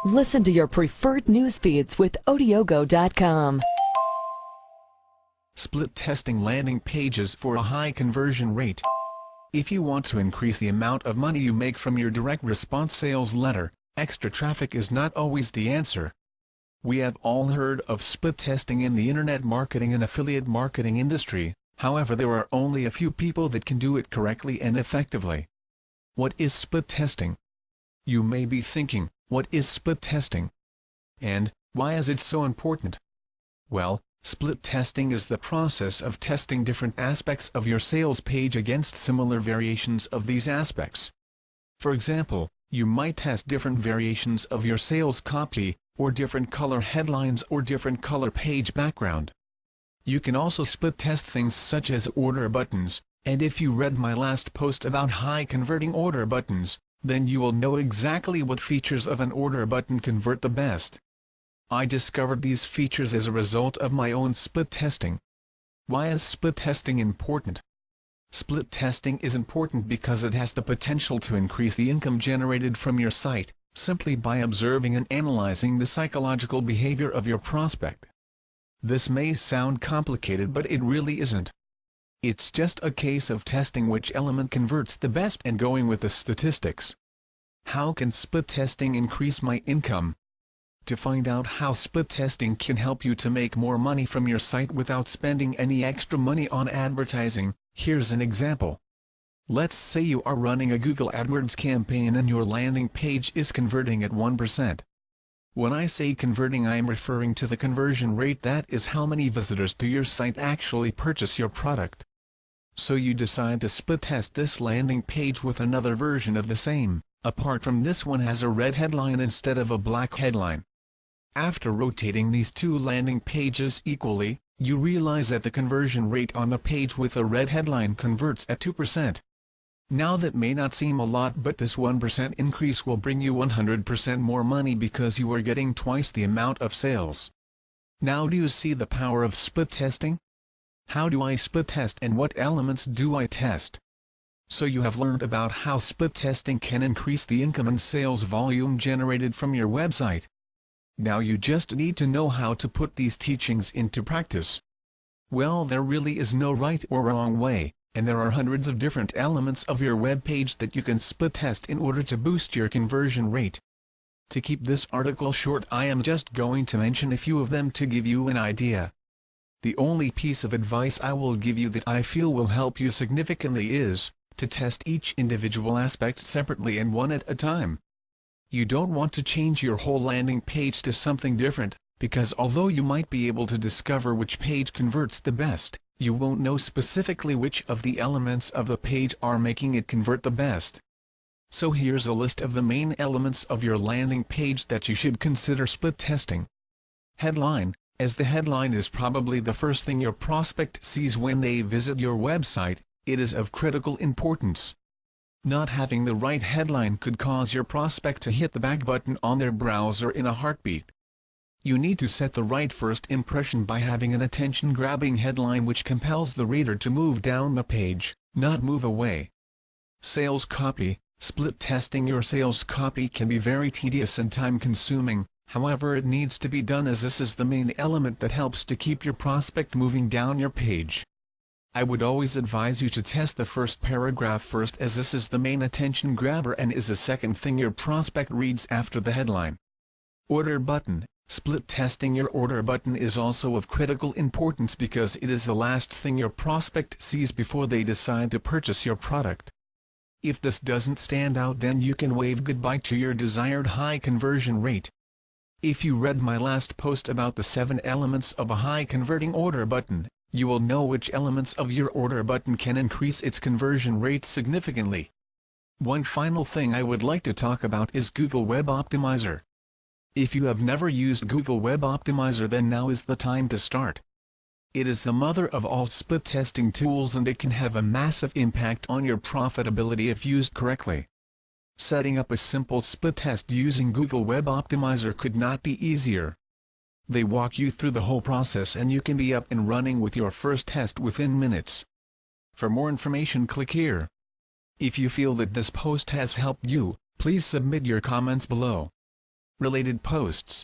Listen to your preferred news feeds with Odiogo.com. Split testing landing pages for a high conversion rate. If you want to increase the amount of money you make from your direct response sales letter, extra traffic is not always the answer. We have all heard of split testing in the internet marketing and affiliate marketing industry, however there are only a few people that can do it correctly and effectively. What is split testing? You may be thinking, what is split testing? And, why is it so important? Well, split testing is the process of testing different aspects of your sales page against similar variations of these aspects. For example, you might test different variations of your sales copy, or different color headlines or different color page background. You can also split test things such as order buttons, and if you read my last post about high converting order buttons, then you will know exactly what features of an order button convert the best. I discovered these features as a result of my own split testing. Why is split testing important? Split testing is important because it has the potential to increase the income generated from your site, simply by observing and analyzing the psychological behavior of your prospect. This may sound complicated, but it really isn't. It's just a case of testing which element converts the best and going with the statistics. How can split testing increase my income? To find out how split testing can help you to make more money from your site without spending any extra money on advertising, here's an example. Let's say you are running a Google AdWords campaign and your landing page is converting at 1%. When I say converting, I am referring to the conversion rate, that is how many visitors to your site actually purchase your product. So you decide to split test this landing page with another version of the same, apart from this one has a red headline instead of a black headline. After rotating these two landing pages equally, you realize that the conversion rate on the page with a red headline converts at 2%. Now that may not seem a lot, but this 1% increase will bring you 100% more money because you are getting twice the amount of sales. Now do you see the power of split testing? How do I split test and what elements do I test? So you have learned about how split testing can increase the income and sales volume generated from your website. Now you just need to know how to put these teachings into practice. Well, there really is no right or wrong way, and there are hundreds of different elements of your web page that you can split test in order to boost your conversion rate. To keep this article short, I am just going to mention a few of them to give you an idea. The only piece of advice I will give you that I feel will help you significantly is to test each individual aspect separately and one at a time. You don't want to change your whole landing page to something different, because although you might be able to discover which page converts the best, you won't know specifically which of the elements of the page are making it convert the best. So here's a list of the main elements of your landing page that you should consider split testing. Headline, as the headline is probably the first thing your prospect sees when they visit your website, it is of critical importance. Not having the right headline could cause your prospect to hit the back button on their browser in a heartbeat. You need to set the right first impression by having an attention-grabbing headline which compels the reader to move down the page, not move away. Sales copy. Split testing your sales copy can be very tedious and time-consuming, however it needs to be done as this is the main element that helps to keep your prospect moving down your page. I would always advise you to test the first paragraph first, as this is the main attention grabber and is the second thing your prospect reads after the headline. Order button. Split testing your order button is also of critical importance because it is the last thing your prospect sees before they decide to purchase your product. If this doesn't stand out, then you can wave goodbye to your desired high conversion rate. If you read my last post about the 7 elements of a high converting order button, you will know which elements of your order button can increase its conversion rate significantly. One final thing I would like to talk about is Google Web Optimizer. If you have never used Google Web Optimizer, then now is the time to start. It is the mother of all split testing tools and it can have a massive impact on your profitability if used correctly. Setting up a simple split test using Google Web Optimizer could not be easier. They walk you through the whole process and you can be up and running with your first test within minutes. For more information, click here. If you feel that this post has helped you, please submit your comments below. Related posts.